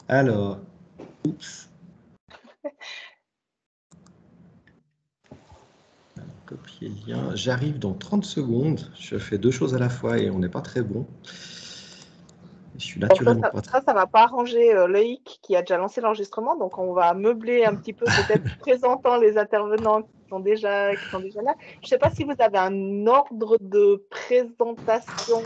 Alors, oups. Copier le lien. J'arrive dans 30 secondes. Je fais deux choses à la fois et on n'est pas très bon. Je suis Bon, naturellement pas très... ça va pas arranger Loïc qui a déjà lancé l'enregistrement. Donc, on va meubler un petit peu, peut-être présentant les intervenants qui sont déjà là. Je ne sais pas si vous avez un ordre de présentation.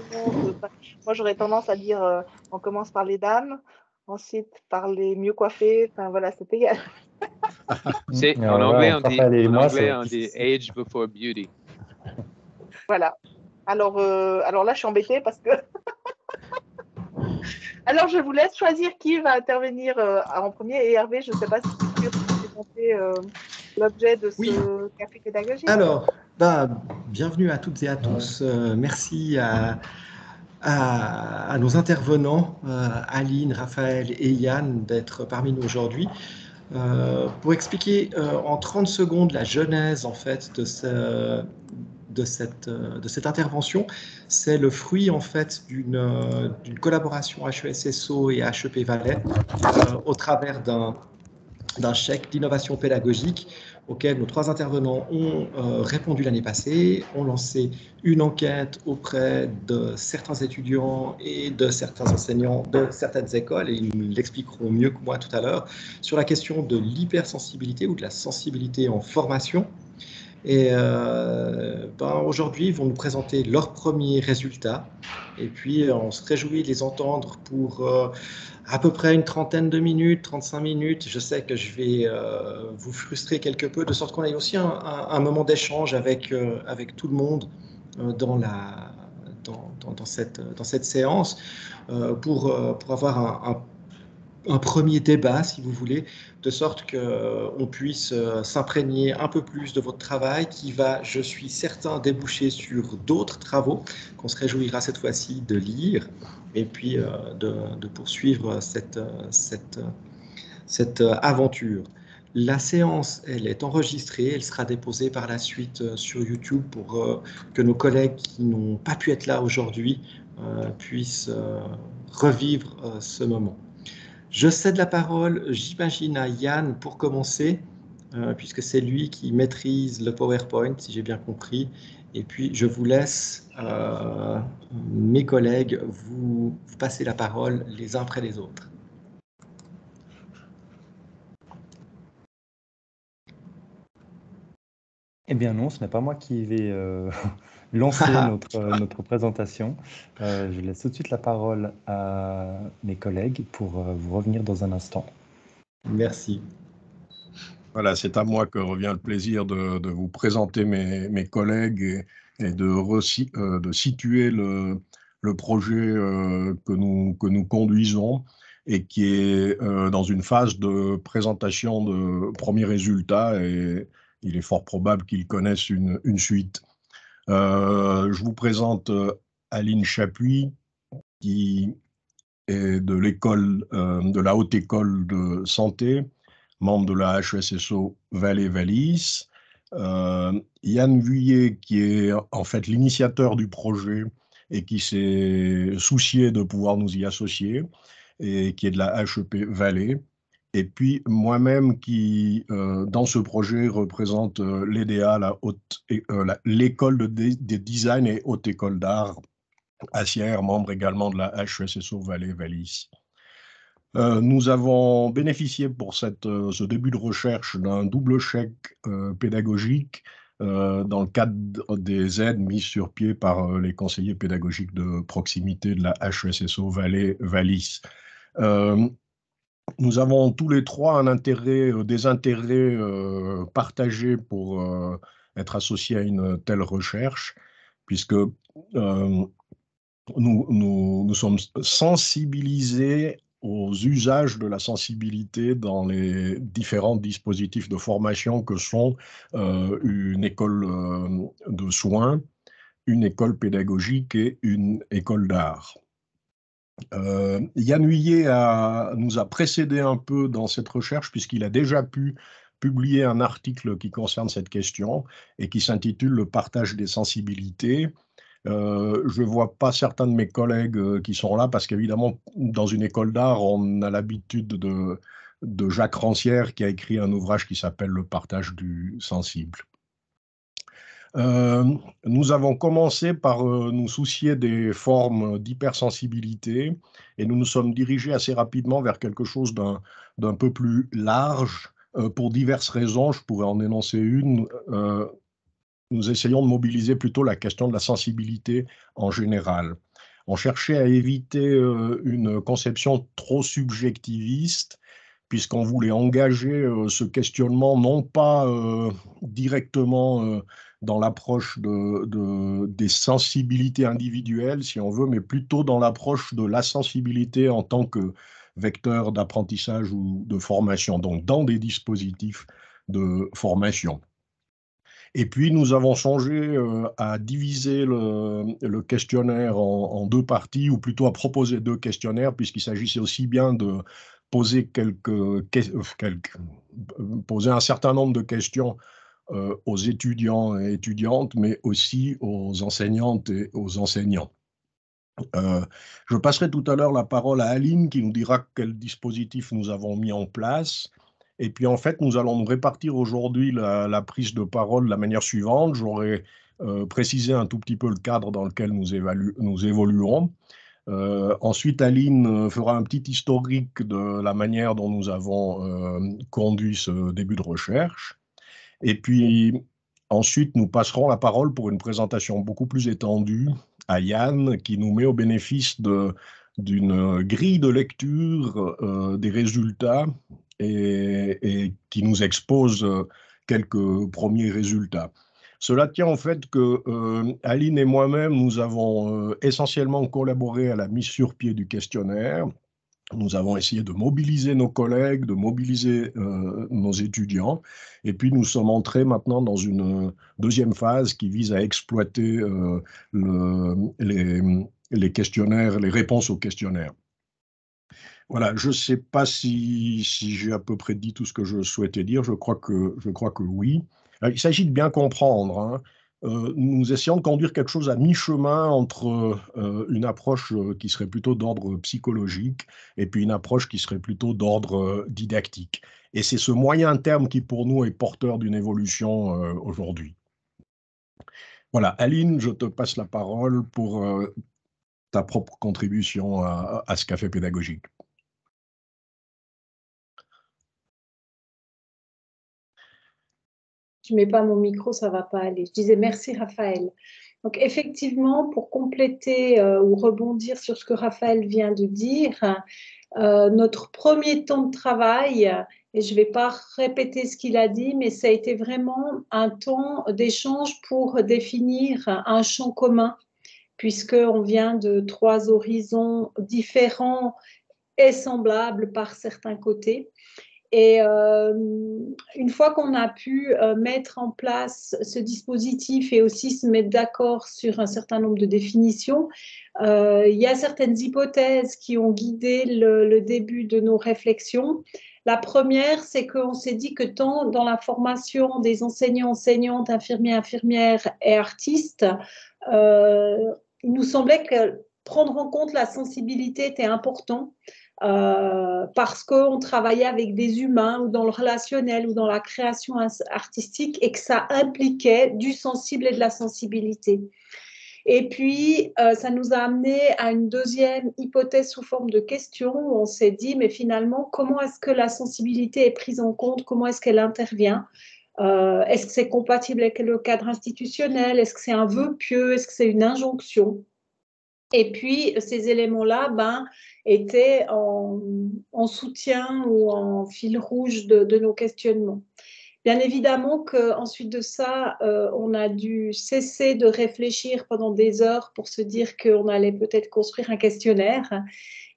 Moi, j'aurais tendance à dire on commence par les dames, ensuite par les mieux coiffées. Enfin, voilà, c'est égal. C'est, Alors là, en anglais, on dit age before beauty. Voilà. Alors là, je suis embêtée parce que. Alors, je vous laisse choisir qui va intervenir en premier. Et Hervé, je ne sais pas si tu peux présenter l'objet de ce café pédagogique. Alors, bienvenue à toutes et à tous. Merci à nos intervenants, Aline, Raphaël et Yann, d'être parmi nous aujourd'hui. Pour expliquer en 30 secondes la genèse en fait de cette intervention, c'est le fruit en fait d'une collaboration HESSO et HEP Valais au travers d'un chèque d'innovation pédagogique auquel nos trois intervenants ont répondu l'année passée, ont lancé une enquête auprès de certains étudiants et de certains enseignants de certaines écoles, et ils nous l'expliqueront mieux que moi tout à l'heure, sur la question de l'hypersensibilité ou de la sensibilité en formation. Et aujourd'hui, ils vont nous présenter leurs premiers résultats. Et puis, on se réjouit de les entendre pour à peu près une trentaine de minutes, 35 minutes. Je sais que je vais vous frustrer quelque peu, de sorte qu'on ait aussi un moment d'échange avec tout le monde dans cette séance pour avoir un premier débat, si vous voulez, de sorte qu'on puisse s'imprégner un peu plus de votre travail qui va, je suis certain, déboucher sur d'autres travaux qu'on se réjouira cette fois-ci de lire et puis de poursuivre cette aventure. La séance, elle est enregistrée, elle sera déposée par la suite sur YouTube pour que nos collègues qui n'ont pas pu être là aujourd'hui puissent revivre ce moment. Je cède la parole, j'imagine, à Yann pour commencer, puisque c'est lui qui maîtrise le PowerPoint, si j'ai bien compris. Et puis, je vous laisse, mes collègues, vous passer la parole les uns après les autres. Eh bien non, ce n'est pas moi qui vais lancer notre présentation. Je laisse tout de suite la parole à mes collègues pour vous revenir dans un instant. Merci. Voilà, c'est à moi que revient le plaisir de vous présenter mes collègues et de situer le projet que nous conduisons et qui est dans une phase de présentation de premiers résultats, et il est fort probable qu'ils connaissent une suite. Je vous présente Aline Chapuis, qui est de l'école, de la Haute École de Santé, membre de la HESSO Valais-Vallis. Yann Vuillet, qui est en fait l'initiateur du projet et qui s'est soucié de pouvoir nous y associer, et qui est de la HEP Valais. Et puis moi-même qui, dans ce projet, représente l'EDA, l'école de design et haute école d'art à Sierre, membre également de la HESSO Valais-Vallis. Nous avons bénéficié pour ce début de recherche d'un double chèque pédagogique dans le cadre des aides mises sur pied par les conseillers pédagogiques de proximité de la HESSO Valais-Vallis. Nous avons tous les trois des intérêts partagés pour être associés à une telle recherche, puisque nous sommes sensibilisés aux usages de la sensibilité dans les différents dispositifs de formation que sont une école de soins, une école pédagogique et une école d'art. Yann Vuillet nous a précédé un peu dans cette recherche, puisqu'il a déjà pu publier un article qui concerne cette question et qui s'intitule « Le partage des sensibilités ». Je ne vois pas certains de mes collègues qui sont là parce qu'évidemment, dans une école d'art, on a l'habitude de Jacques Rancière qui a écrit un ouvrage qui s'appelle Le partage du sensible. Nous avons commencé par nous soucier des formes d'hypersensibilité et nous nous sommes dirigés assez rapidement vers quelque chose d'un peu plus large pour diverses raisons. Je pourrais en énoncer une. Nous essayons de mobiliser plutôt la question de la sensibilité en général. On cherchait à éviter une conception trop subjectiviste, puisqu'on voulait engager ce questionnement non pas directement dans l'approche des sensibilités individuelles, si on veut, mais plutôt dans l'approche de la sensibilité en tant que vecteur d'apprentissage ou de formation, donc dans des dispositifs de formation. Et puis, nous avons songé à diviser le questionnaire en deux parties, ou plutôt à proposer deux questionnaires, puisqu'il s'agissait aussi bien de poser poser un certain nombre de questions aux étudiants et étudiantes, mais aussi aux enseignantes et aux enseignants. Je passerai tout à l'heure la parole à Aline qui nous dira quel dispositif nous avons mis en place. Et puis en fait, nous allons nous répartir aujourd'hui la prise de parole de la manière suivante. J'aurai précisé un tout petit peu le cadre dans lequel nous évoluerons. Ensuite, Aline fera un petit historique de la manière dont nous avons conduit ce début de recherche. Et puis ensuite, nous passerons la parole pour une présentation beaucoup plus étendue à Yann, qui nous met au bénéfice d'une grille de lecture des résultats et qui nous expose quelques premiers résultats. Cela tient en fait que Aline et moi-même, nous avons essentiellement collaboré à la mise sur pied du questionnaire. Nous avons essayé de mobiliser nos collègues, de mobiliser nos étudiants, et puis nous sommes entrés maintenant dans une deuxième phase qui vise à exploiter les questionnaires, les réponses aux questionnaires. Voilà, je ne sais pas si j'ai à peu près dit tout ce que je souhaitais dire, je crois que oui. Il s'agit de bien comprendre, hein. Nous essayons de conduire quelque chose à mi-chemin entre une approche qui serait plutôt d'ordre psychologique et puis une approche qui serait plutôt d'ordre didactique. Et c'est ce moyen terme qui, pour nous, est porteur d'une évolution aujourd'hui. Voilà, Aline, je te passe la parole pour ta propre contribution à ce café pédagogique. Je ne mets pas mon micro, ça ne va pas aller. Je disais merci Raphaël. Donc effectivement, pour compléter ou rebondir sur ce que Raphaël vient de dire, notre premier temps de travail, et je ne vais pas répéter ce qu'il a dit, mais ça a été vraiment un temps d'échange pour définir un champ commun, puisqu'on vient de 3 horizons différents et semblables par certains côtés. Et une fois qu'on a pu mettre en place ce dispositif et aussi se mettre d'accord sur un certain nombre de définitions, il y a certaines hypothèses qui ont guidé le début de nos réflexions. La première, c'est qu'on s'est dit que tant dans la formation des enseignants, enseignantes, infirmiers, infirmières et artistes, il nous semblait que prendre en compte la sensibilité était important. Parce qu'on travaillait avec des humains ou dans le relationnel ou dans la création artistique et que ça impliquait du sensible et de la sensibilité. Et puis, ça nous a amené à une deuxième hypothèse sous forme de question où on s'est dit, mais finalement, comment est-ce que la sensibilité est prise en compte? Comment est-ce qu'elle intervient? Est-ce que c'est compatible avec le cadre institutionnel? Est-ce que c'est un vœu pieux? Est-ce que c'est une injonction? Et puis, ces éléments-là étaient en soutien ou en fil rouge de nos questionnements. Bien évidemment qu'ensuite de ça, on a dû cesser de réfléchir pendant des heures pour se dire qu'on allait peut-être construire un questionnaire.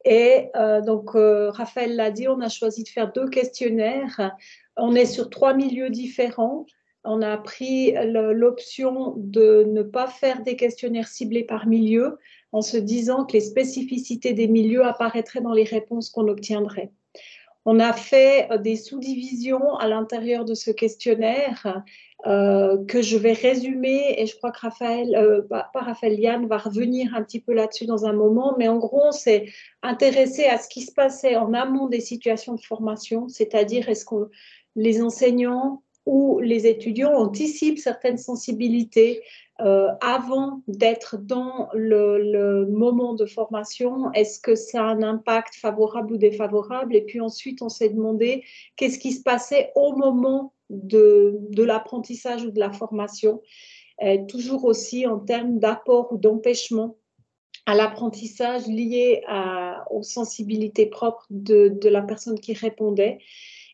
Et donc, Raphaël l'a dit, on a choisi de faire 2 questionnaires. On est sur 3 milieux différents. On a pris l'option de ne pas faire des questionnaires ciblés par milieu, en se disant que les spécificités des milieux apparaîtraient dans les réponses qu'on obtiendrait. On a fait des sous-divisions à l'intérieur de ce questionnaire. que je vais résumer, et je crois que Yann va revenir un petit peu là-dessus dans un moment, mais en gros, c'est intéressé à ce qui se passait en amont des situations de formation, c'est-à-dire est-ce que les enseignants ou les étudiants anticipent certaines sensibilités avant d'être dans le moment de formation, est-ce que ça a un impact favorable ou défavorable? Et puis ensuite, on s'est demandé qu'est-ce qui se passait au moment de l'apprentissage ou de la formation, toujours aussi en termes d'apport ou d'empêchement à l'apprentissage lié aux sensibilités propres de la personne qui répondait.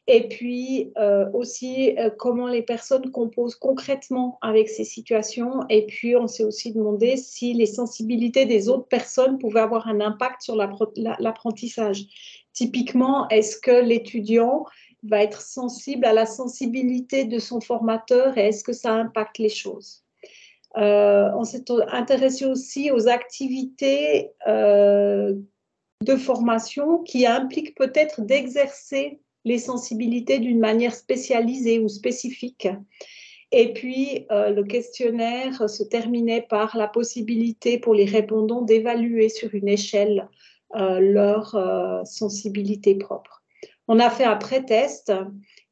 Et puis aussi comment les personnes composent concrètement avec ces situations. Et puis on s'est aussi demandé si les sensibilités des autres personnes pouvaient avoir un impact sur l'apprentissage. Typiquement, est-ce que l'étudiant va être sensible à la sensibilité de son formateur et est-ce que ça impacte les choses? On s'est intéressé aussi aux activités de formation qui impliquent peut-être d'exercer les sensibilités d'une manière spécialisée ou spécifique. Et puis, le questionnaire se terminait par la possibilité pour les répondants d'évaluer sur une échelle leur sensibilité propre. On a fait un pré-test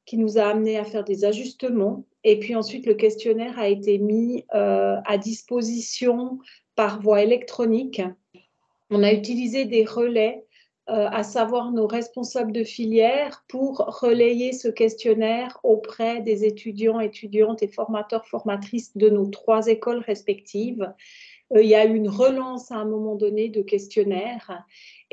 qui nous a amené à faire des ajustements. Et puis ensuite, le questionnaire a été mis à disposition par voie électronique. On a utilisé des relais, à savoir nos responsables de filière, pour relayer ce questionnaire auprès des étudiants, étudiantes et formateurs, formatrices de nos 3 écoles respectives. Il y a eu une relance à un moment donné de questionnaire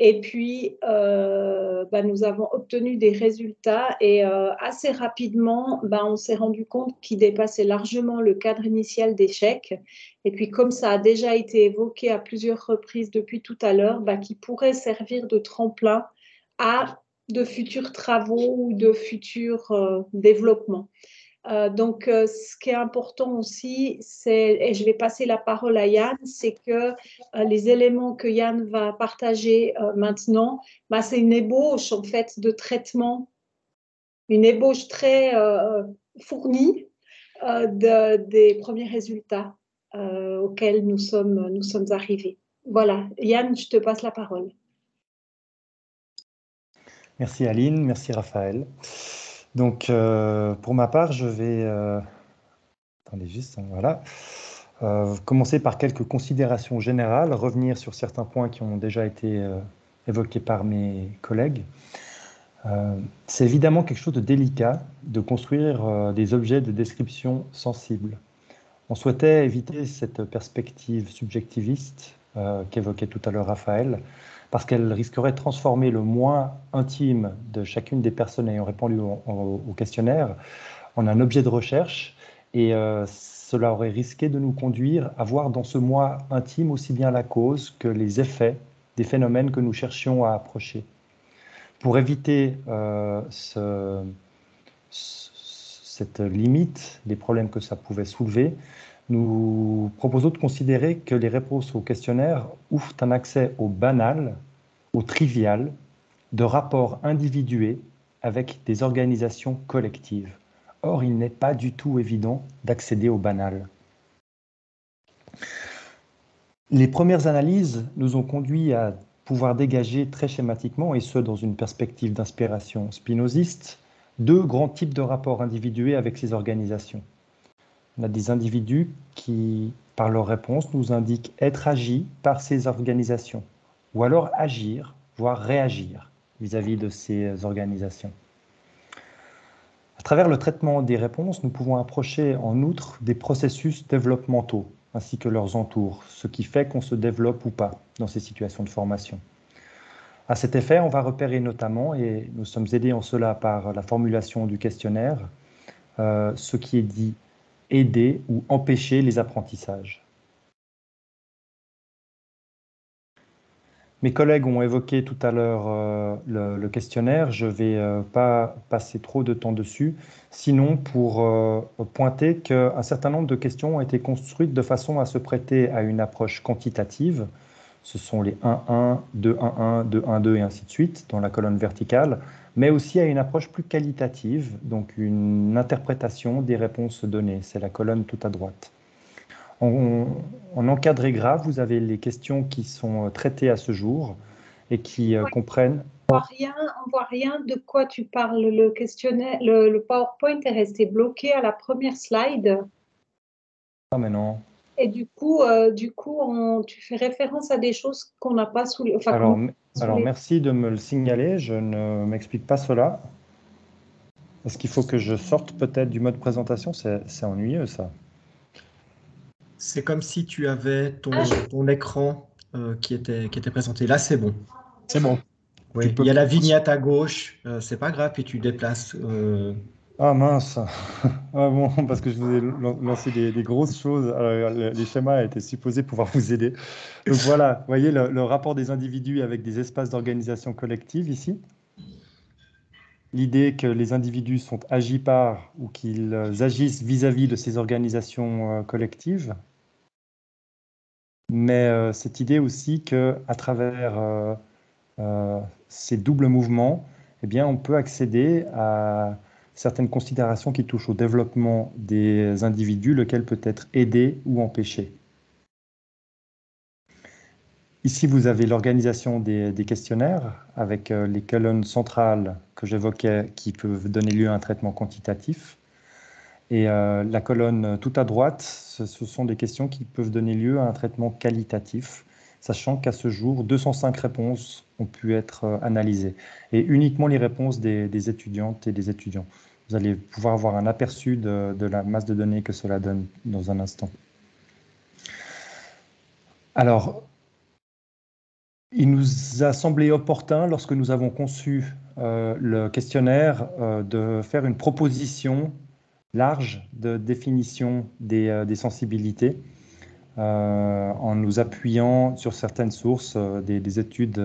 et puis nous avons obtenu des résultats et assez rapidement, on s'est rendu compte qu'ils dépassaient largement le cadre initial d'échec. Et puis comme ça a déjà été évoqué à plusieurs reprises depuis tout à l'heure, qui pourrait servir de tremplin à de futurs travaux ou de futurs développements. Donc, ce qui est important aussi, et je vais passer la parole à Yann, c'est que les éléments que Yann va partager maintenant, c'est une ébauche en fait de traitement, une ébauche très fournie des premiers résultats auxquels nous sommes arrivés. Voilà, Yann, je te passe la parole. Merci Aline, merci Raphaël. Donc, pour ma part, je vais commencer par quelques considérations générales, revenir sur certains points qui ont déjà été évoqués par mes collègues. C'est évidemment quelque chose de délicat de construire des objets de description sensibles. On souhaitait éviter cette perspective subjectiviste qu'évoquait tout à l'heure Raphaël, parce qu'elle risquerait de transformer le moi intime de chacune des personnes ayant répondu au questionnaire en un objet de recherche, et cela aurait risqué de nous conduire à voir dans ce moi intime aussi bien la cause que les effets des phénomènes que nous cherchions à approcher. Pour éviter cette limite, les problèmes que ça pouvait soulever, nous proposons de considérer que les réponses au questionnaire ouvrent un accès au banal, au trivial, de rapports individués avec des organisations collectives. Or, il n'est pas du tout évident d'accéder au banal. Les premières analyses nous ont conduit à pouvoir dégager très schématiquement, et ce dans une perspective d'inspiration spinoziste, 2 grands types de rapports individués avec ces organisations. On a des individus qui, par leur réponse, nous indiquent être agis par ces organisations, ou alors agir, voire réagir vis-à-vis de ces organisations. À travers le traitement des réponses, nous pouvons approcher en outre des processus développementaux, ainsi que leurs entours, ce qui fait qu'on se développe ou pas dans ces situations de formation. À cet effet, on va repérer notamment, et nous sommes aidés en cela par la formulation du questionnaire, ce qui est dit aider ou empêcher les apprentissages. Mes collègues ont évoqué tout à l'heure le questionnaire, je ne vais pas passer trop de temps dessus, sinon pour pointer qu'un certain nombre de questions ont été construites de façon à se prêter à une approche quantitative, Ce sont les 1-1, 2-1-1, 2-1-2 et ainsi de suite dans la colonne verticale, mais aussi à une approche plus qualitative, donc une interprétation des réponses données. C'est la colonne tout à droite. En encadré grave, vous avez les questions qui sont traitées à ce jour et qui comprennent... On voit rien de quoi tu parles. Le questionnaire, le PowerPoint est resté bloqué à la première slide. Ah, mais non. Et du coup, tu fais référence à des choses qu'on n'a pas sous les... Enfin, alors, merci de me le signaler. Je ne m'explique pas cela. Est-ce qu'il faut que je sorte peut-être du mode présentation? C'est ennuyeux, ça. C'est comme si tu avais ton écran qui était présenté. Là, c'est bon. C'est bon. Oui, il y a la vignette à gauche. C'est pas grave, puis tu déplaces. Ah mince. Ah bon, parce que je vous ai lancé des grosses choses. Alors, les schémas étaient supposés pouvoir vous aider. Donc voilà, vous voyez le rapport des individus avec des espaces d'organisation collective ici. L'idée que les individus sont agis par ou qu'ils agissent vis-à-vis de ces organisations collectives. Mais cette idée aussi qu'à travers ces doubles mouvements, eh bien, on peut accéder à certaines considérations qui touchent au développement des individus, lequel peut être aidé ou empêché. Ici, vous avez l'organisation des questionnaires avec les colonnes centrales que j'évoquais qui peuvent donner lieu à un traitement quantitatif. Et la colonne tout à droite, ce sont des questions qui peuvent donner lieu à un traitement qualitatif, sachant qu'à ce jour, 205 réponses ont pu être analysées, et uniquement les réponses des étudiantes et des étudiants. Vous allez pouvoir avoir un aperçu de la masse de données que cela donne dans un instant. Alors, il nous a semblé opportun, lorsque nous avons conçu le questionnaire, de faire une proposition large de définition des sensibilités en nous appuyant sur certaines sources, des études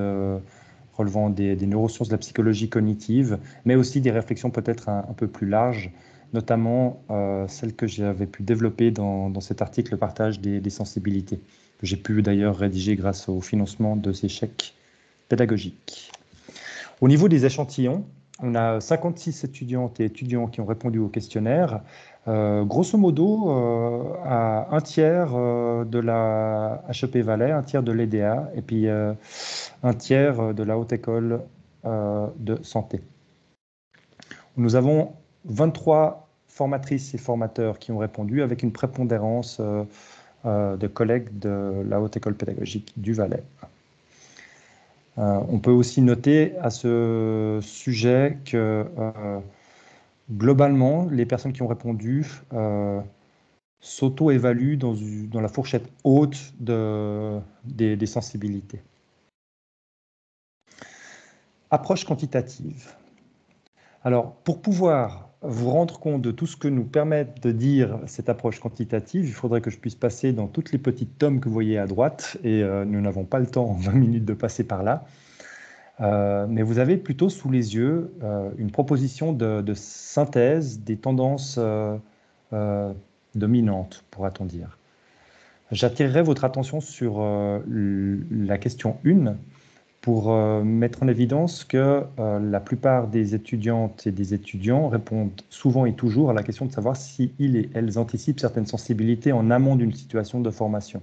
relevant des neurosciences de la psychologie cognitive, mais aussi des réflexions peut-être un peu plus larges, notamment celles que j'avais pu développer dans cet article, le partage des sensibilités, que j'ai pu d'ailleurs rédiger grâce au financement de ces chèques pédagogiques. Au niveau des échantillons, on a 56 étudiantes et étudiants qui ont répondu au questionnaire, grosso modo à un tiers de la HEP Valais, un tiers de l'EDA et puis un tiers de la Haute École de Santé. Nous avons 23 formatrices et formateurs qui ont répondu avec une prépondérance de collègues de la Haute École pédagogique du Valais. On peut aussi noter à ce sujet que globalement, les personnes qui ont répondu s'auto-évaluent dans la fourchette haute des sensibilités. Approche quantitative. Alors, pour pouvoir vous rendre compte de tout ce que nous permet de dire cette approche quantitative, il faudrait que je puisse passer dans toutes les petites tomes que vous voyez à droite, et nous n'avons pas le temps en 20 minutes de passer par là. Mais vous avez plutôt sous les yeux une proposition de synthèse des tendances dominantes, pourra-t-on dire. J'attirerai votre attention sur la question 1 pour mettre en évidence que la plupart des étudiantes et des étudiants répondent souvent et toujours à la question de savoir si ils et elles anticipent certaines sensibilités en amont d'une situation de formation.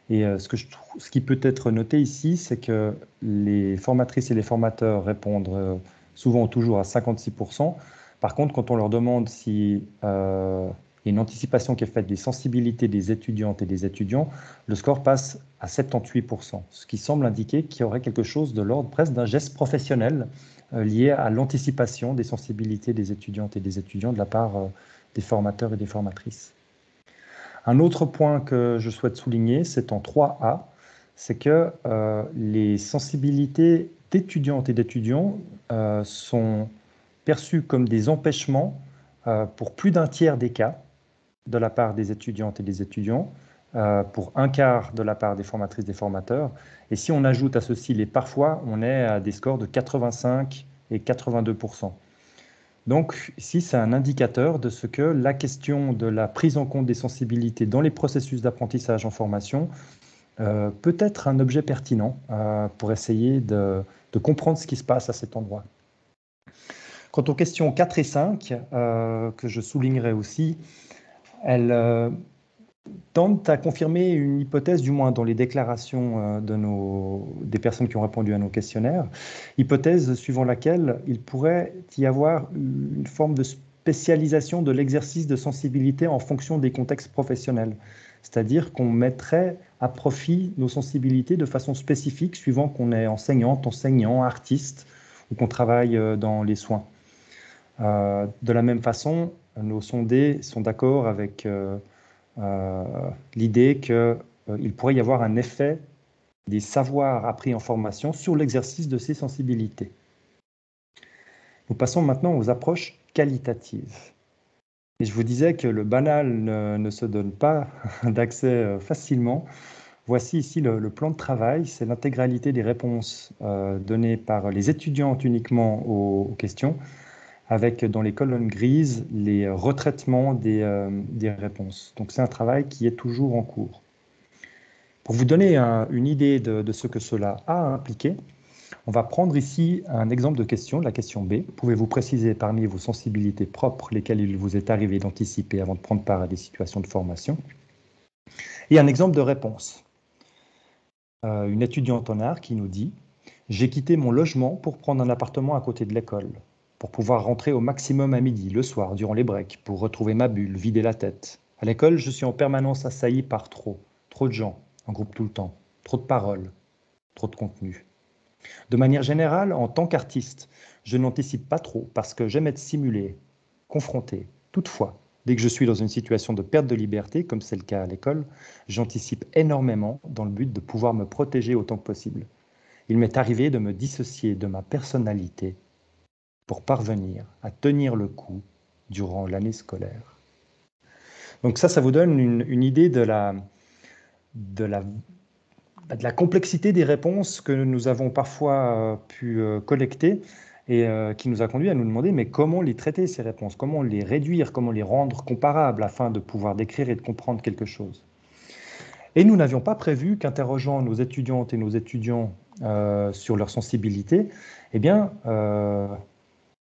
Et ce qui peut être noté ici, c'est que les formatrices et les formateurs répondent souvent ou toujours à 56%. Par contre, quand on leur demande si il y a une anticipation qui est faite des sensibilités des étudiantes et des étudiants, le score passe à 78%, ce qui semble indiquer qu'il y aurait quelque chose de l'ordre presque d'un geste professionnel lié à l'anticipation des sensibilités des étudiantes et des étudiants de la part des formateurs et des formatrices. Un autre point que je souhaite souligner, c'est en 3A, c'est que les sensibilités d'étudiantes et d'étudiants sont perçues comme des empêchements pour plus d'un tiers des cas de la part des étudiantes et des étudiants, pour un quart de la part des formatrices et des formateurs. Et si on ajoute à ceci les parfois, on est à des scores de 85 et 82%. Donc ici, c'est un indicateur de ce que la question de la prise en compte des sensibilités dans les processus d'apprentissage en formation peut être un objet pertinent pour essayer de comprendre ce qui se passe à cet endroit. Quant aux questions 4 et 5, que je soulignerai aussi, elles tentent à confirmer une hypothèse, du moins dans les déclarations des personnes qui ont répondu à nos questionnaires, hypothèse suivant laquelle il pourrait y avoir une forme de spécialisation de l'exercice de sensibilité en fonction des contextes professionnels. C'est-à-dire qu'on mettrait à profit nos sensibilités de façon spécifique, suivant qu'on est enseignante, enseignant, artiste, ou qu'on travaille dans les soins. De la même façon, nos sondés sont d'accord avec l'idée qu'il pourrait y avoir un effet des savoirs appris en formation sur l'exercice de ces sensibilités. Nous passons maintenant aux approches qualitatives. Et je vous disais que le banal ne se donne pas d'accès facilement. Voici ici le plan de travail. C'est l'intégralité des réponses données par les étudiantes uniquement aux questions, avec dans les colonnes grises les retraitements des réponses. Donc c'est un travail qui est toujours en cours. Pour vous donner une idée de ce que cela a impliqué, on va prendre ici un exemple de question, la question B. Pouvez-vous préciser parmi vos sensibilités propres lesquelles il vous est arrivé d'anticiper avant de prendre part à des situations de formation? Et un exemple de réponse. Une étudiante en art qui nous dit « J'ai quitté mon logement pour prendre un appartement à côté de l'école, pour pouvoir rentrer au maximum à midi, le soir, durant les breaks, pour retrouver ma bulle, vider la tête. À l'école, je suis en permanence assailli par trop de gens, en groupe tout le temps, trop de paroles, trop de contenu. De manière générale, en tant qu'artiste, je n'anticipe pas trop parce que j'aime être stimulé, confronté. Toutefois, dès que je suis dans une situation de perte de liberté, comme c'est le cas à l'école, j'anticipe énormément dans le but de pouvoir me protéger autant que possible. Il m'est arrivé de me dissocier de ma personnalité pour parvenir à tenir le coup durant l'année scolaire. » Donc ça vous donne une idée de la complexité des réponses que nous avons parfois pu collecter et qui nous a conduit à nous demander mais comment les traiter ces réponses, comment les réduire, comment les rendre comparables afin de pouvoir décrire et de comprendre quelque chose. Et nous n'avions pas prévu qu'interrogeant nos étudiantes et nos étudiants sur leur sensibilité, eh bien,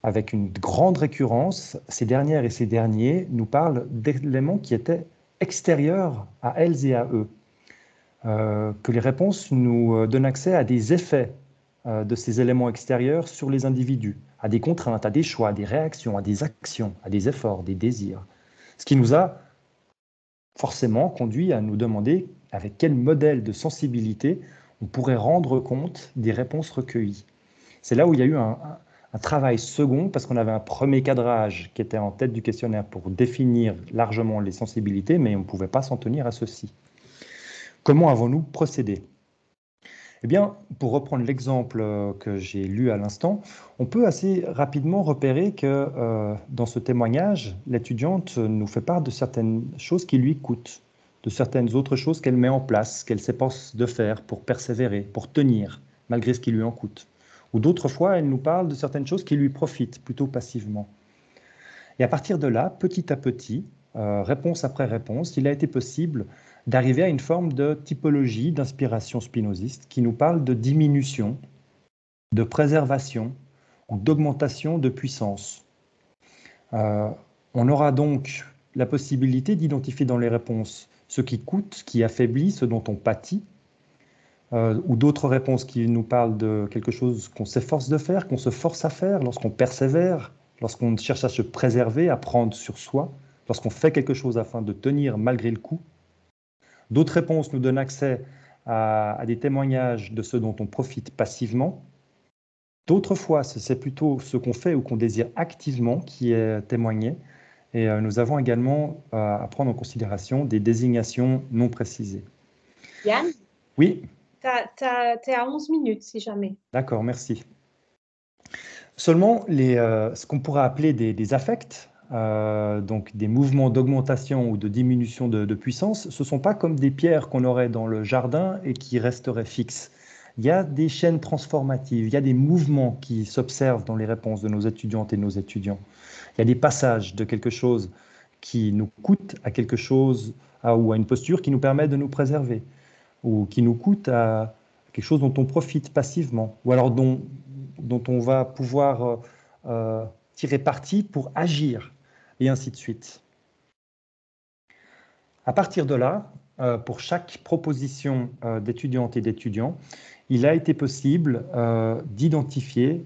avec une grande récurrence, ces dernières et ces derniers nous parlent d'éléments qui étaient extérieurs à elles et à eux. Que les réponses nous donnent accès à des effets de ces éléments extérieurs sur les individus, à des contraintes, à des choix, à des réactions, à des actions, à des efforts, des désirs. Ce qui nous a forcément conduit à nous demander avec quel modèle de sensibilité on pourrait rendre compte des réponses recueillies. C'est là où il y a eu un travail second, parce qu'on avait un premier cadrage qui était en tête du questionnaire pour définir largement les sensibilités, mais on ne pouvait pas s'en tenir à ceci. Comment avons-nous procédé? Eh bien, pour reprendre l'exemple que j'ai lu à l'instant, on peut assez rapidement repérer que dans ce témoignage, l'étudiante nous fait part de certaines choses qui lui coûtent, de certaines autres choses qu'elle met en place, qu'elle s'efforce de faire pour persévérer, pour tenir, malgré ce qui lui en coûte. Ou d'autres fois, elle nous parle de certaines choses qui lui profitent, plutôt passivement. Et à partir de là, petit à petit, réponse après réponse, il a été possible d'arriver à une forme de typologie d'inspiration spinoziste qui nous parle de diminution, de préservation ou d'augmentation de puissance. On aura donc la possibilité d'identifier dans les réponses ce qui coûte, ce qui affaiblit, ce dont on pâtit, ou d'autres réponses qui nous parlent de quelque chose qu'on s'efforce de faire, qu'on se force à faire, lorsqu'on persévère, lorsqu'on cherche à se préserver, à prendre sur soi, lorsqu'on fait quelque chose afin de tenir malgré le coup. D'autres réponses nous donnent accès à des témoignages de ce dont on profite passivement. D'autres fois, c'est plutôt ce qu'on fait ou qu'on désire activement qui est témoigné. Et nous avons également à prendre en considération des désignations non précisées. Yann? Oui? T'es à 11 minutes, si jamais. D'accord, merci. Seulement, ce qu'on pourrait appeler des affects, donc des mouvements d'augmentation ou de diminution de puissance, ce ne sont pas comme des pierres qu'on aurait dans le jardin et qui resteraient fixes. Il y a des chaînes transformatives, il y a des mouvements qui s'observent dans les réponses de nos étudiantes et de nos étudiants. Il y a des passages de quelque chose qui nous coûte à quelque chose ou à une posture qui nous permet de nous préserver. ou qui nous coûte à quelque chose dont on profite passivement, ou alors dont on va pouvoir tirer parti pour agir, et ainsi de suite. À partir de là, pour chaque proposition d'étudiante et d'étudiant, il a été possible d'identifier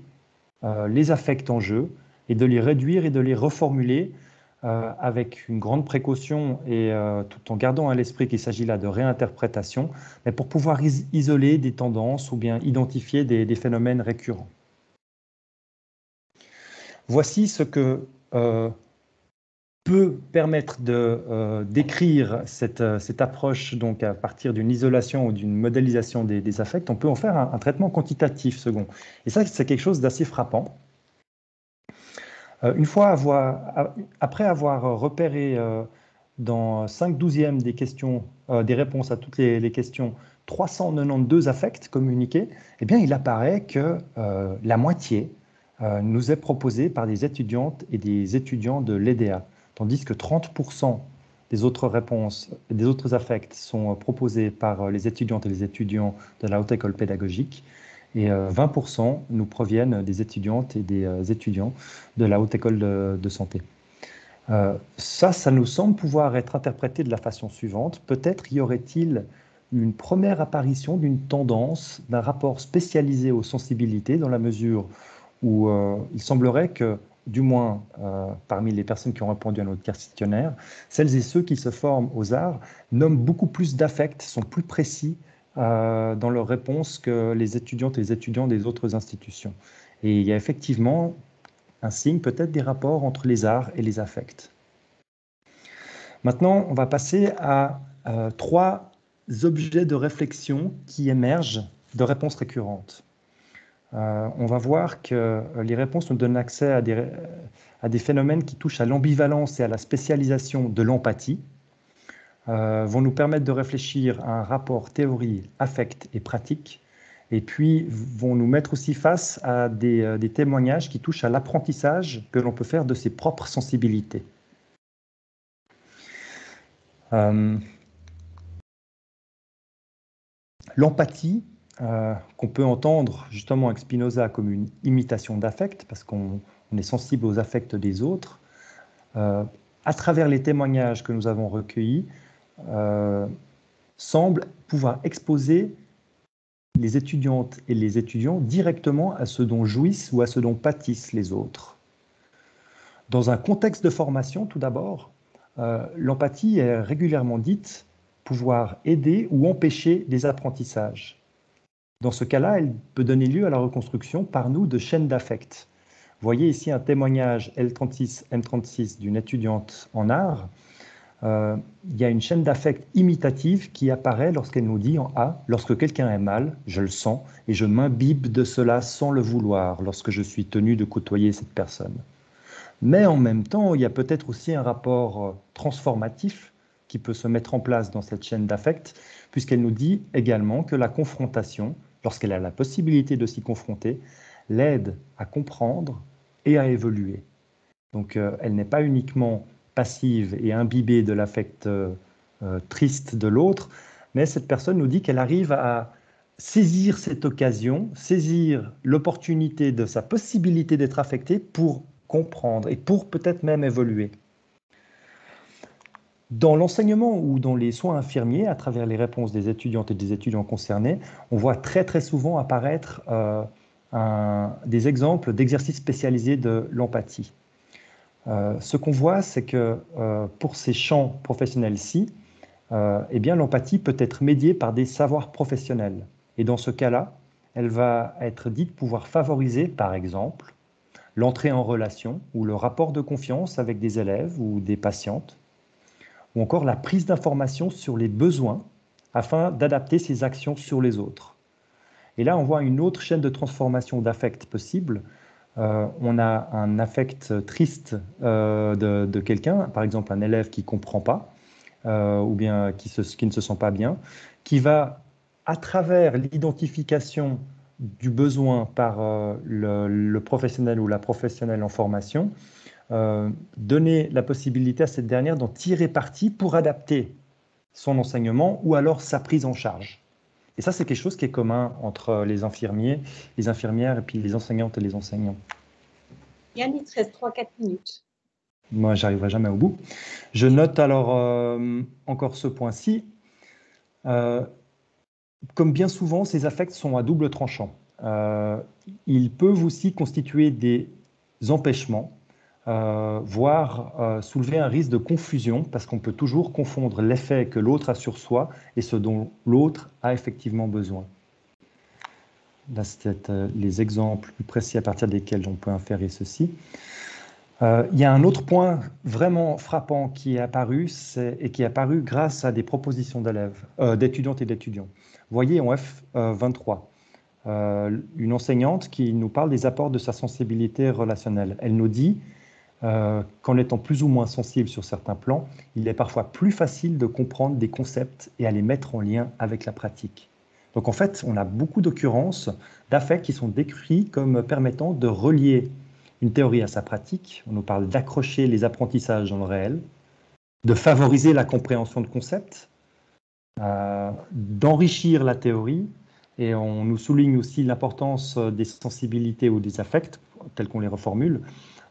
les affects en jeu et de les réduire et de les reformuler avec une grande précaution et tout en gardant à l'esprit qu'il s'agit là de réinterprétation, mais pour pouvoir isoler des tendances ou bien identifier des phénomènes récurrents. Voici ce que peut permettre de décrire cette approche donc à partir d'une isolation ou d'une modélisation des affects. On peut en faire un traitement quantitatif second. Et ça, c'est quelque chose d'assez frappant. Après avoir repéré dans 5/12 des questions, des réponses à toutes les questions, 392 affects communiqués, eh bien, il apparaît que la moitié nous est proposée par des étudiantes et des étudiants de l'EDA, tandis que 30% des autres réponses, des autres affects sont proposés par les étudiantes et les étudiants de la Haute École pédagogique, et 20% nous proviennent des étudiantes et des étudiants de la Haute École de santé. Ça nous semble pouvoir être interprété de la façon suivante. Peut-être y aurait-il une première apparition d'une tendance, d'un rapport spécialisé aux sensibilités, dans la mesure où il semblerait que, du moins parmi les personnes qui ont répondu à notre questionnaire, celles et ceux qui se forment aux arts nomment beaucoup plus d'affects, sont plus précis dans leurs réponses que les étudiantes et les étudiants des autres institutions. Et il y a effectivement un signe, peut-être des rapports entre les arts et les affects. Maintenant, on va passer à 3 objets de réflexion qui émergent de réponses récurrentes. On va voir que les réponses nous donnent accès à des phénomènes qui touchent à l'ambivalence et à la spécialisation de l'empathie, vont nous permettre de réfléchir à un rapport théorie, affect et pratique, et puis vont nous mettre aussi face à des témoignages qui touchent à l'apprentissage que l'on peut faire de ses propres sensibilités. L'empathie, qu'on peut entendre justement avec Spinoza comme une imitation d'affect, parce qu'on est sensible aux affects des autres, à travers les témoignages que nous avons recueillis, semble pouvoir exposer les étudiantes et les étudiants directement à ce dont jouissent ou à ce dont pâtissent les autres. Dans un contexte de formation, tout d'abord, l'empathie est régulièrement dite pouvoir aider ou empêcher des apprentissages. Dans ce cas-là, elle peut donner lieu à la reconstruction par nous de chaînes d'affect. Vous voyez ici un témoignage L36-M36 d'une étudiante en art. Il y a une chaîne d'affect imitative qui apparaît lorsqu'elle nous dit en A, lorsque quelqu'un est mal, je le sens et je m'imbibe de cela sans le vouloir lorsque je suis tenu de côtoyer cette personne. Mais en même temps, il y a peut-être aussi un rapport transformatif qui peut se mettre en place dans cette chaîne d'affect, puisqu'elle nous dit également que la confrontation, lorsqu'elle a la possibilité de s'y confronter, l'aide à comprendre et à évoluer. Donc elle n'est pas uniquement passive et imbibée de l'affect triste de l'autre, mais cette personne nous dit qu'elle arrive à saisir cette occasion, saisir l'opportunité de sa possibilité d'être affectée pour comprendre et pour peut-être même évoluer. Dans l'enseignement ou dans les soins infirmiers, à travers les réponses des étudiantes et des étudiants concernés, on voit très très souvent apparaître des exemples d'exercices spécialisés de l'empathie. Ce qu'on voit, c'est que pour ces champs professionnels-ci, eh bien, l'empathie peut être médiée par des savoirs professionnels. Et dans ce cas-là, elle va être dite pouvoir favoriser, par exemple, l'entrée en relation ou le rapport de confiance avec des élèves ou des patientes, ou encore la prise d'informations sur les besoins afin d'adapter ses actions sur les autres. Et là, on voit une autre chaîne de transformation d'affect possible. On a un affect triste de quelqu'un, par exemple un élève qui ne comprend pas, ou bien qui ne se sent pas bien, qui va, à travers l'identification du besoin par le professionnel ou la professionnelle en formation, donner la possibilité à cette dernière d'en tirer parti pour adapter son enseignement ou alors sa prise en charge. Et ça, c'est quelque chose qui est commun entre les infirmiers, les infirmières et puis les enseignantes et les enseignants. Yann, il te reste 3-4 minutes. Moi, j'arriverai jamais au bout. Je note alors encore ce point-ci. Comme bien souvent, ces affects sont à double tranchant. Ils peuvent aussi constituer des empêchements, voire soulever un risque de confusion, parce qu'on peut toujours confondre l'effet que l'autre a sur soi et ce dont l'autre a effectivement besoin. Là, c'est les exemples plus précis à partir desquels on peut inférer ceci. Il y a un autre point vraiment frappant qui est apparu, et qui est apparu grâce à des propositions d'étudiantes et d'étudiants. Voyez en F23, une enseignante qui nous parle des apports de sa sensibilité relationnelle. Elle nous dit qu'en étant plus ou moins sensible sur certains plans, il est parfois plus facile de comprendre des concepts et à les mettre en lien avec la pratique. Donc en fait, on a beaucoup d'occurrences d'affects qui sont décrits comme permettant de relier une théorie à sa pratique. On nous parle d'accrocher les apprentissages dans le réel, de favoriser la compréhension de concepts, d'enrichir la théorie, et on nous souligne aussi l'importance des sensibilités ou des affects, tels qu'on les reformule,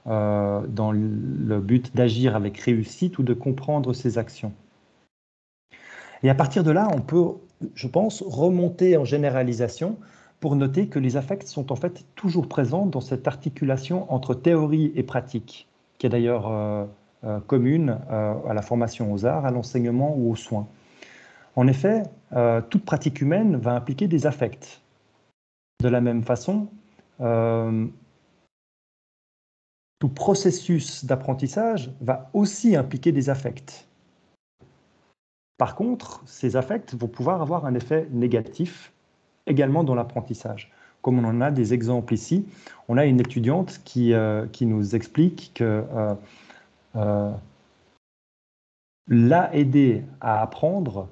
dans le but d'agir avec réussite ou de comprendre ses actions. Et à partir de là, on peut, je pense, remonter en généralisation pour noter que les affects sont en fait toujours présents dans cette articulation entre théorie et pratique, qui est d'ailleurs commune à la formation aux arts, à l'enseignement ou aux soins. En effet, toute pratique humaine va impliquer des affects. De la même façon, tout processus d'apprentissage va aussi impliquer des affects. Par contre, ces affects vont pouvoir avoir un effet négatif également dans l'apprentissage. Comme on en a des exemples ici, on a une étudiante qui nous explique que l'a aidé à apprendre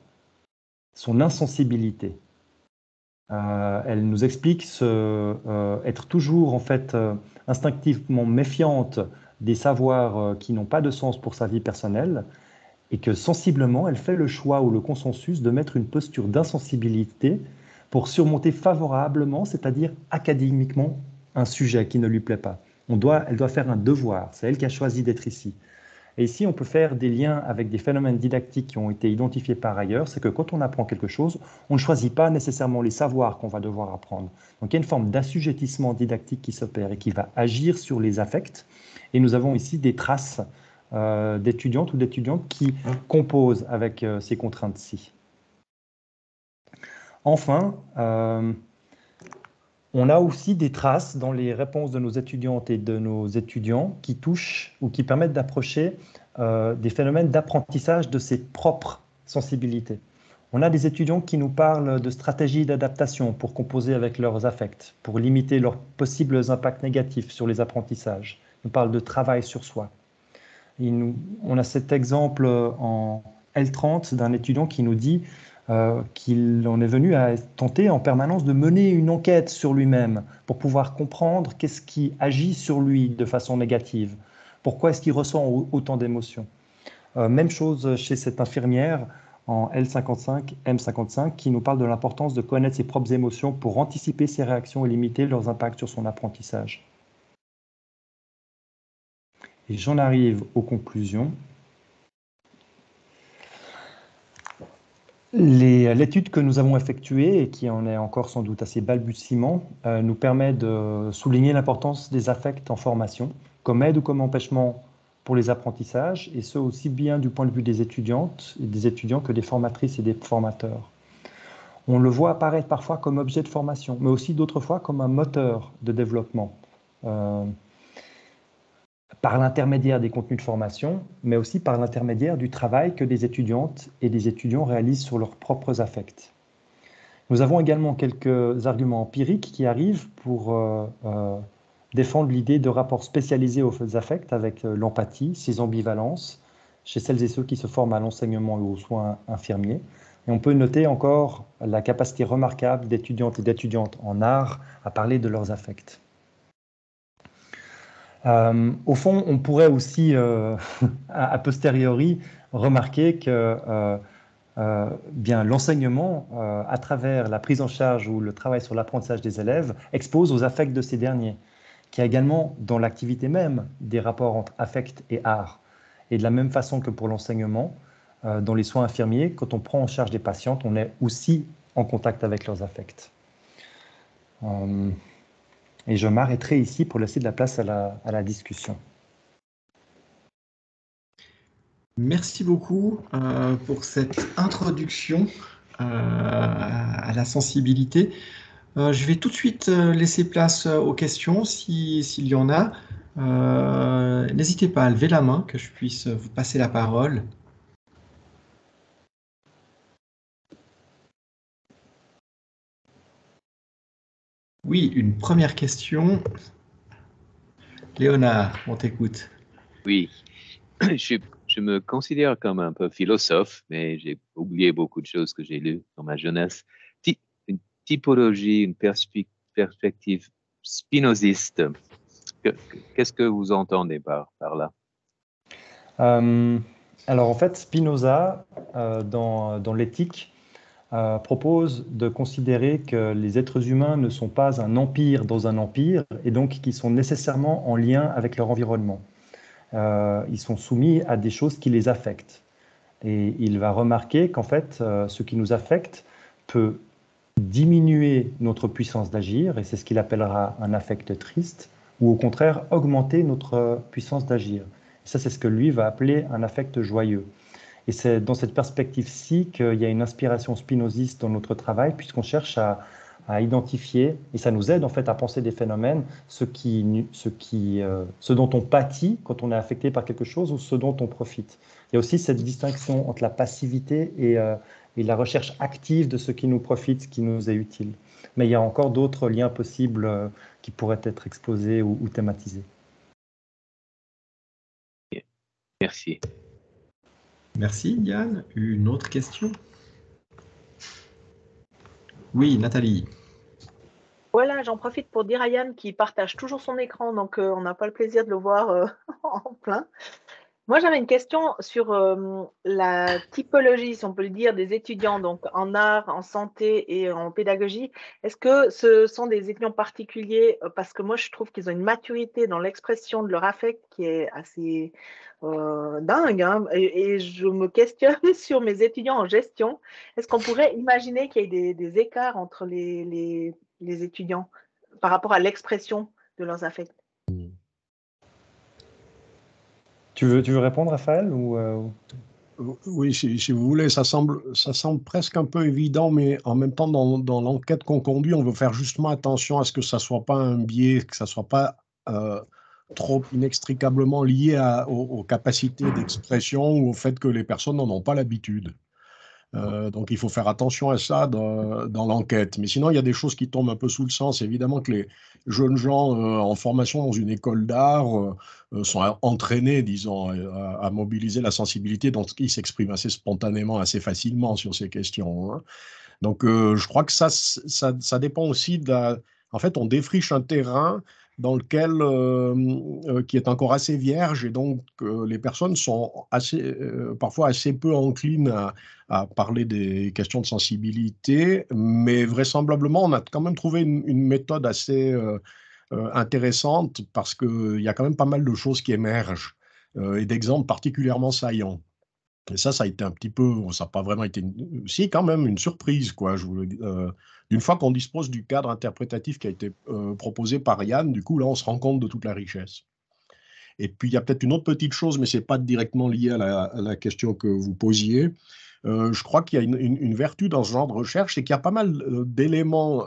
son insensibilité. Elle nous explique être toujours en fait instinctivement méfiante des savoirs qui n'ont pas de sens pour sa vie personnelle, et que sensiblement, elle fait le choix ou le consensus de mettre une posture d'insensibilité pour surmonter favorablement, c'est-à-dire académiquement, un sujet qui ne lui plaît pas. Elle doit faire un devoir, c'est elle qui a choisi d'être ici. Et ici, on peut faire des liens avec des phénomènes didactiques qui ont été identifiés par ailleurs, c'est que quand on apprend quelque chose, on ne choisit pas nécessairement les savoirs qu'on va devoir apprendre. Donc il y a une forme d'assujettissement didactique qui s'opère et qui va agir sur les affects. Et nous avons ici des traces d'étudiantes ou d'étudiantes qui composent avec ces contraintes-ci. Enfin, on a aussi des traces dans les réponses de nos étudiantes et de nos étudiants qui touchent ou qui permettent d'approcher des phénomènes d'apprentissage de ses propres sensibilités. On a des étudiants qui nous parlent de stratégies d'adaptation pour composer avec leurs affects, pour limiter leurs possibles impacts négatifs sur les apprentissages. Ils nous parlent de travail sur soi. On a cet exemple en L30 d'un étudiant qui nous dit qu'il en est venu à tenter en permanence de mener une enquête sur lui-même pour pouvoir comprendre qu'est-ce qui agit sur lui de façon négative. Pourquoi est-ce qu'il ressent autant d'émotions? Même chose chez cette infirmière en L55, M55, qui nous parle de l'importance de connaître ses propres émotions pour anticiper ses réactions et limiter leurs impacts sur son apprentissage. Et j'en arrive aux conclusions. L'étude que nous avons effectuée, et qui en est encore sans doute assez balbutiement, nous permet de souligner l'importance des affects en formation, comme aide ou comme empêchement pour les apprentissages, et ce aussi bien du point de vue des étudiantes et des étudiants que des formatrices et des formateurs. On le voit apparaître parfois comme objet de formation, mais aussi d'autres fois comme un moteur de développement. Par l'intermédiaire des contenus de formation, mais aussi par l'intermédiaire du travail que des étudiantes et des étudiants réalisent sur leurs propres affects. Nous avons également quelques arguments empiriques qui arrivent pour défendre l'idée de rapports spécialisés aux affects avec l'empathie, ses ambivalences, chez celles et ceux qui se forment à l'enseignement et aux soins infirmiers. Et on peut noter encore la capacité remarquable d'étudiantes et d'étudiantes en art à parler de leurs affects. Au fond, on pourrait aussi, a posteriori, remarquer que bien l'enseignement, à travers la prise en charge ou le travail sur l'apprentissage des élèves, expose aux affects de ces derniers, qui a également dans l'activité même des rapports entre affect et art. Et de la même façon que pour l'enseignement, dans les soins infirmiers, quand on prend en charge des patientes, on est aussi en contact avec leurs affects. Et je m'arrêterai ici pour laisser de la place à la discussion. Merci beaucoup pour cette introduction à la sensibilité. Je vais tout de suite laisser place aux questions s'il y en a. N'hésitez pas à lever la main, que je puisse vous passer la parole. Oui, une première question. Léonard, on t'écoute. Oui, je me considère comme un peu philosophe, mais j'ai oublié beaucoup de choses que j'ai lues dans ma jeunesse. Une typologie, une perspective spinoziste. Qu'est-ce que vous entendez par là? Alors en fait, Spinoza, dans l'éthique, propose de considérer que les êtres humains ne sont pas un empire dans un empire, et donc qu'ils sont nécessairement en lien avec leur environnement. Ils sont soumis à des choses qui les affectent. Et il va remarquer qu'en fait, ce qui nous affecte peut diminuer notre puissance d'agir, et c'est ce qu'il appellera un affect triste, ou au contraire augmenter notre puissance d'agir. Ça, c'est ce que lui va appeler un affect joyeux. Et c'est dans cette perspective-ci qu'il y a une inspiration spinoziste dans notre travail, puisqu'on cherche à identifier, et ça nous aide en fait à penser des phénomènes, ce dont on pâtit quand on est affecté par quelque chose ou ce dont on profite. Il y a aussi cette distinction entre la passivité et la recherche active de ce qui nous profite, ce qui nous est utile. Mais il y a encore d'autres liens possibles qui pourraient être exposés ou thématisés. Merci. Merci Yann. Une autre question? Oui, Nathalie. Voilà, j'en profite pour dire à Yann qu'il partage toujours son écran, donc on n'a pas le plaisir de le voir en plein. Moi, j'avais une question sur la typologie, si on peut le dire, des étudiants, donc en art, en santé et en pédagogie. Est-ce que ce sont des étudiants particuliers? Parce que moi, je trouve qu'ils ont une maturité dans l'expression de leur affect qui est assez dingue, hein, et je me questionne sur mes étudiants en gestion. Est-ce qu'on pourrait imaginer qu'il y ait des écarts entre les étudiants par rapport à l'expression de leurs affects? Tu veux répondre, Raphaël ou Oui, si vous voulez, ça semble presque un peu évident, mais en même temps, dans l'enquête qu'on conduit, on veut faire justement attention à ce que ça ne soit pas un biais, que ça ne soit pas trop inextricablement lié aux capacités d'expression ou au fait que les personnes n'en ont pas l'habitude. Donc, il faut faire attention à ça dans l'enquête. Mais sinon, il y a des choses qui tombent un peu sous le sens. Évidemment que les jeunes gens en formation dans une école d'art sont entraînés, disons, à mobiliser la sensibilité, donc ils s'expriment assez spontanément, assez facilement sur ces questions, hein. Donc, je crois que ça dépend aussi En fait, on défriche un terrain dans lequel, qui est encore assez vierge, et donc les personnes sont parfois assez peu enclines à parler des questions de sensibilité, mais vraisemblablement, on a quand même trouvé une méthode assez intéressante, parce qu'il y a quand même pas mal de choses qui émergent et d'exemples particulièrement saillants. Et ça a été un petit peu, ça n'a pas vraiment été, si quand même une surprise, quoi. D'une fois qu'on dispose du cadre interprétatif qui a été proposé par Yann, du coup là on se rend compte de toute la richesse. Et puis il y a peut-être une autre petite chose, mais c'est pas directement lié à la question que vous posiez. Je crois qu'il y a une vertu dans ce genre de recherche, c'est qu'il y a pas mal d'éléments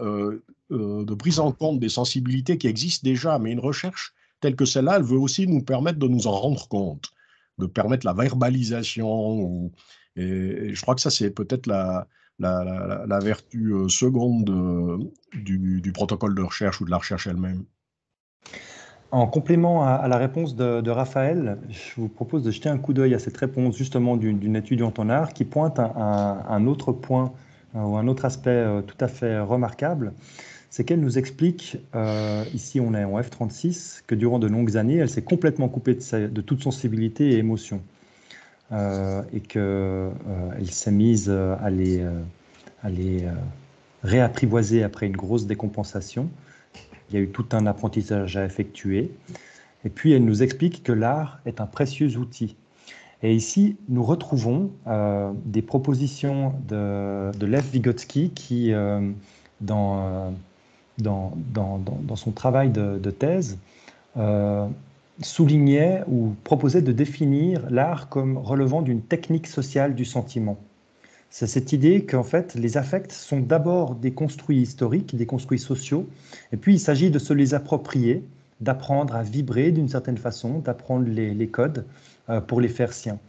de prise en compte des sensibilités qui existent déjà, mais une recherche telle que celle-là, elle veut aussi nous permettre de nous en rendre compte, de permettre la verbalisation. Et je crois que ça, c'est peut-être la vertu seconde du protocole de recherche ou de la recherche elle-même. En complément à la réponse de Raphaël, je vous propose de jeter un coup d'œil à cette réponse justement d'une étudiante en art qui pointe un autre point ou un autre aspect tout à fait remarquable. C'est qu'elle nous explique, ici on est en F36, que durant de longues années, elle s'est complètement coupée de toute sensibilité et émotion. et qu'elle s'est mise à les réapprivoiser après une grosse décompensation. Il y a eu tout un apprentissage à effectuer. Et puis, elle nous explique que l'art est un précieux outil. Et ici, nous retrouvons des propositions de Lev Vygotsky qui, dans son travail de thèse, soulignait ou proposait de définir l'art comme relevant d'une technique sociale du sentiment. C'est cette idée qu'en fait, les affects sont d'abord des construits historiques, des construits sociaux, et puis il s'agit de se les approprier, d'apprendre à vibrer d'une certaine façon, d'apprendre les codes pour les faire siens.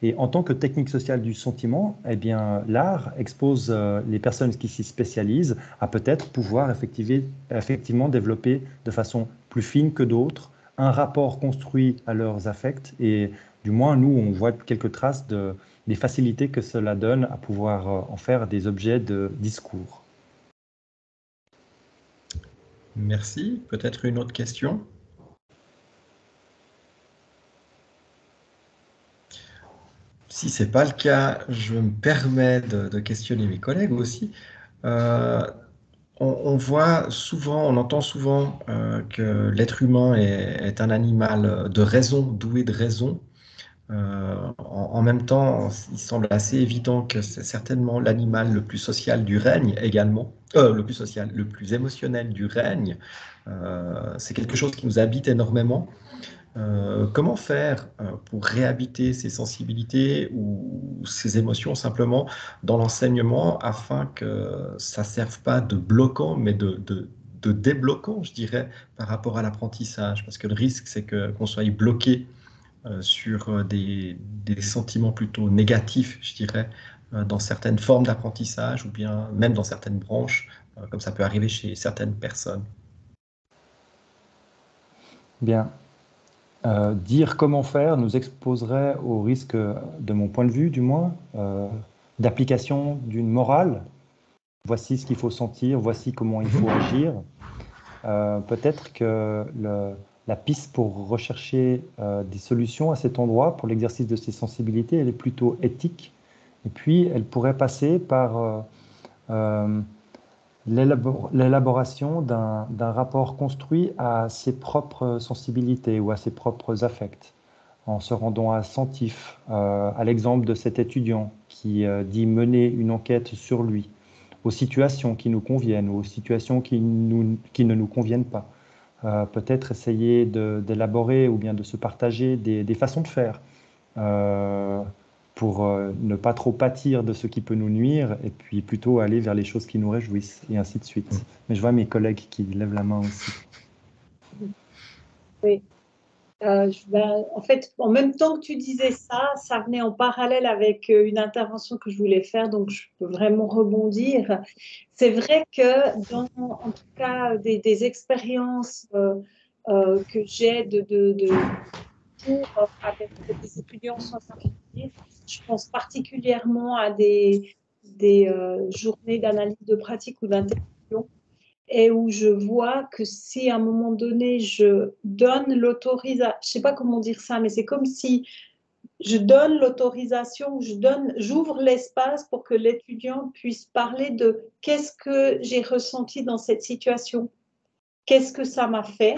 Et en tant que technique sociale du sentiment, eh bien, l'art expose les personnes qui s'y spécialisent à peut-être pouvoir effectivement développer de façon plus fine que d'autres un rapport construit à leurs affects. Et du moins, nous, on voit quelques traces des facilités que cela donne à pouvoir en faire des objets de discours. Merci. Peut-être une autre question? Si ce n'est pas le cas, je me permets de questionner mes collègues aussi. On voit souvent, on entend souvent que l'être humain est un animal de raison, doué de raison. En même temps, il semble assez évident que c'est certainement l'animal le plus social du règne également, le plus social, le plus émotionnel du règne. C'est quelque chose qui nous habite énormément. Comment faire pour réhabiter ces sensibilités ou ces émotions simplement dans l'enseignement afin que ça ne serve pas de bloquant, mais de débloquant, je dirais, par rapport à l'apprentissage? Parce que le risque, c'est qu'on soit bloqué sur des sentiments plutôt négatifs, je dirais, dans certaines formes d'apprentissage ou bien même dans certaines branches, comme ça peut arriver chez certaines personnes. Bien. Dire comment faire nous exposerait au risque, de mon point de vue du moins, d'application d'une morale. Voici ce qu'il faut sentir, voici comment il faut agir. Peut-être que la piste pour rechercher des solutions à cet endroit, pour l'exercice de ces sensibilités, elle est plutôt éthique. Et puis, elle pourrait passer par l'élaboration d'un rapport construit à ses propres sensibilités ou à ses propres affects, en se rendant attentif à l'exemple de cet étudiant qui dit mener une enquête sur lui, aux situations qui nous conviennent ou aux situations qui ne nous conviennent pas. Peut-être essayer d'élaborer ou bien de se partager des façons de faire pour ne pas trop pâtir de ce qui peut nous nuire et puis plutôt aller vers les choses qui nous réjouissent et ainsi de suite. Mais je vois mes collègues qui lèvent la main aussi. Oui. En fait, en même temps que tu disais ça, ça venait en parallèle avec une intervention que je voulais faire, donc je peux vraiment rebondir. C'est vrai que dans, en tout cas, des expériences que j'ai avec des étudiants sans particulier, je pense particulièrement à des journées d'analyse de pratique ou d'intervention, et où je vois que si à un moment donné, je donne l'autorisation, je ne sais pas comment dire ça, mais c'est comme si je donne l'autorisation, j'ouvre l'espace pour que l'étudiant puisse parler de qu'est-ce que j'ai ressenti dans cette situation, qu'est-ce que ça m'a fait,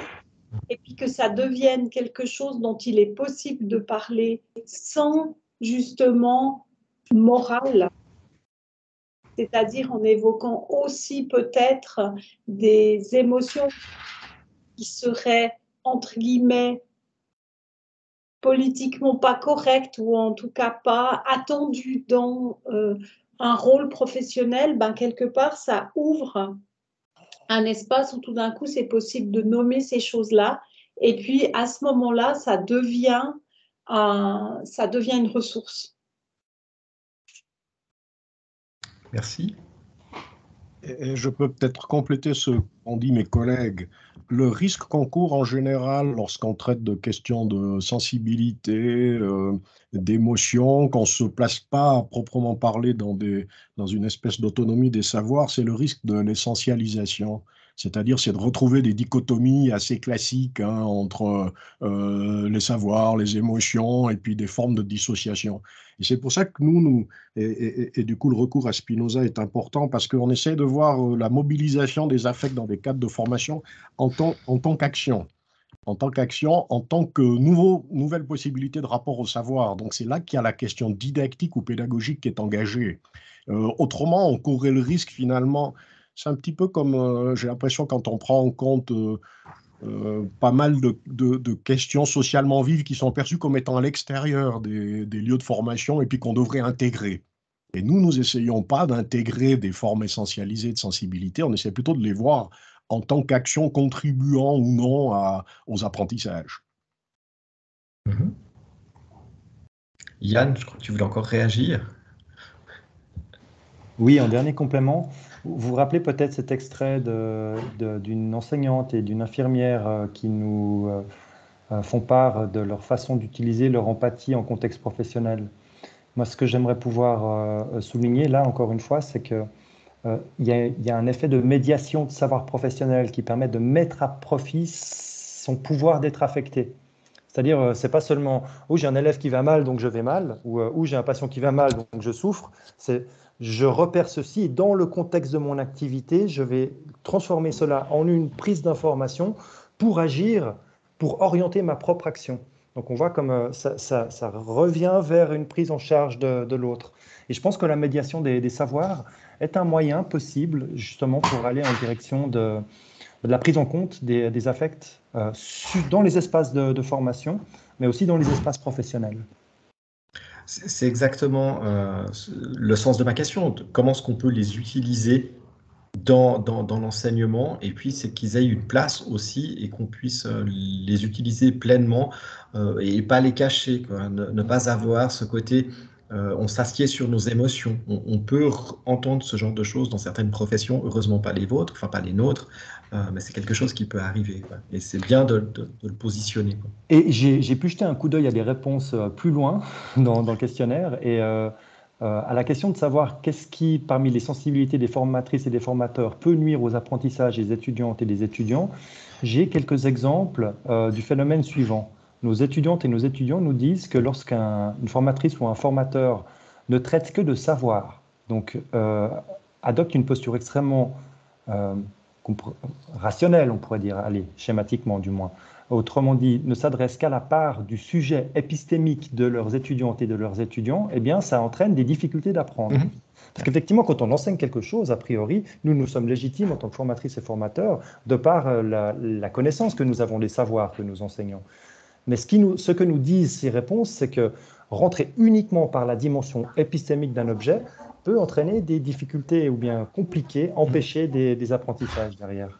et puis que ça devienne quelque chose dont il est possible de parler sans justement morale, c'est-à-dire en évoquant aussi peut-être des émotions qui seraient, entre guillemets, politiquement pas correctes ou en tout cas pas attendues dans un rôle professionnel, ben, quelque part, ça ouvre un espace où tout d'un coup, c'est possible de nommer ces choses-là. Et puis, à ce moment-là, ça devient une ressource. Merci. Et je peux peut-être compléter ce qu'ont dit mes collègues. Le risque qu'on court en général lorsqu'on traite de questions de sensibilité, d'émotion, qu'on ne se place pas à proprement parler dans une espèce d'autonomie des savoirs, c'est le risque de l'essentialisation. C'est-à-dire, c'est de retrouver des dichotomies assez classiques hein, entre les savoirs, les émotions et puis des formes de dissociation. Et c'est pour ça que et du coup, le recours à Spinoza est important parce qu'on essaie de voir la mobilisation des affects dans des cadres de formation en tant qu'action. En tant qu'action, en tant que nouvelle possibilité de rapport au savoir. Donc c'est là qu'il y a la question didactique ou pédagogique qui est engagée. Autrement, on courrait le risque finalement, c'est un petit peu comme, j'ai l'impression, quand on prend en compte pas mal de questions socialement vives qui sont perçues comme étant à l'extérieur des lieux de formation et puis qu'on devrait intégrer. Et nous essayons pas d'intégrer des formes essentialisées de sensibilité, on essaie plutôt de les voir en tant qu'action contribuant ou non aux apprentissages. Mhm. Yann, je crois que tu voulais encore réagir. Oui, en dernier complément, vous vous rappelez peut-être cet extrait d'une enseignante et d'une infirmière qui nous font part de leur façon d'utiliser leur empathie en contexte professionnel. Moi, ce que j'aimerais pouvoir souligner là, encore une fois, c'est que il y a un effet de médiation de savoir professionnel qui permet de mettre à profit son pouvoir d'être affecté. C'est-à-dire, c'est pas seulement « j'ai un élève qui va mal, donc je vais mal » ou j'ai un patient qui va mal, donc je souffre ». C'est « je repère ceci et dans le contexte de mon activité, je vais transformer cela en une prise d'information pour agir, pour orienter ma propre action ». Donc on voit comme ça revient vers une prise en charge de l'autre. Et je pense que la médiation des savoirs est un moyen possible justement pour aller en direction de la prise en compte des affects dans les espaces de formation, mais aussi dans les espaces professionnels. C'est exactement le sens de ma question. Comment est-ce qu'on peut les utiliser dans l'enseignement, et puis c'est qu'ils aient une place aussi et qu'on puisse les utiliser pleinement et pas les cacher, quoi. Ne pas avoir ce côté on s'assied sur nos émotions. On peut entendre ce genre de choses dans certaines professions, heureusement pas les vôtres, enfin pas les nôtres, mais c'est quelque chose qui peut arriver, quoi. Et c'est bien de le positionner, quoi. Et j'ai pu jeter un coup d'œil à des réponses plus loin dans le questionnaire et à la question de savoir qu'est-ce qui, parmi les sensibilités des formatrices et des formateurs, peut nuire aux apprentissages des étudiantes et des étudiants, j'ai quelques exemples du phénomène suivant. Nos étudiantes et nos étudiants nous disent que lorsqu'une formatrice ou un formateur ne traite que de savoir, donc adopte une posture extrêmement rationnelle, on pourrait dire, allez, schématiquement du moins, autrement dit, ne s'adresse qu'à la part du sujet épistémique de leurs étudiantes et de leurs étudiants, eh bien, ça entraîne des difficultés d'apprendre. Mhm. Parce qu'effectivement, quand on enseigne quelque chose, a priori, nous sommes légitimes en tant que formatrices et formateurs, de par la connaissance que nous avons des savoirs que nous enseignons. Mais ce que nous disent ces réponses, c'est que rentrer uniquement par la dimension épistémique d'un objet peut entraîner des difficultés ou bien compliquer, empêcher des apprentissages derrière.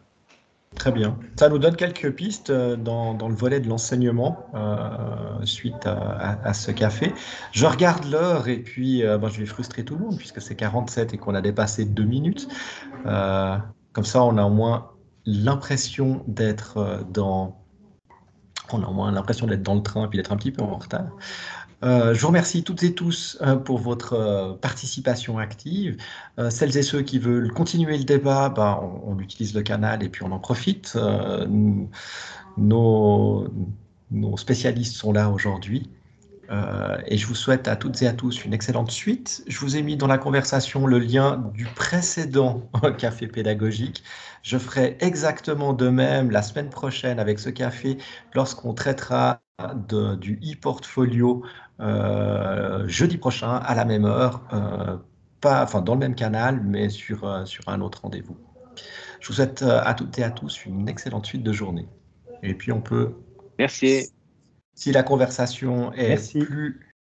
Très bien. Ça nous donne quelques pistes dans le volet de l'enseignement suite à ce café. Je regarde l'heure et puis je vais frustrer tout le monde puisque c'est 47 et qu'on a dépassé 2 minutes. Comme ça, on a au moins l'impression d'être dans le train et puis d'être un petit peu en retard. Je vous remercie toutes et tous pour votre participation active. Celles et ceux qui veulent continuer le débat, on utilise le canal et puis on en profite. Nos spécialistes sont là aujourd'hui. Et je vous souhaite à toutes et à tous une excellente suite. Je vous ai mis dans la conversation le lien du précédent café pédagogique. Je ferai exactement de même la semaine prochaine avec ce café lorsqu'on traitera du e-portfolio jeudi prochain à la même heure, dans le même canal, mais sur un autre rendez-vous. Je vous souhaite à toutes et à tous une excellente suite de journée. Et puis on peut... Merci. Si la conversation est Merci. plus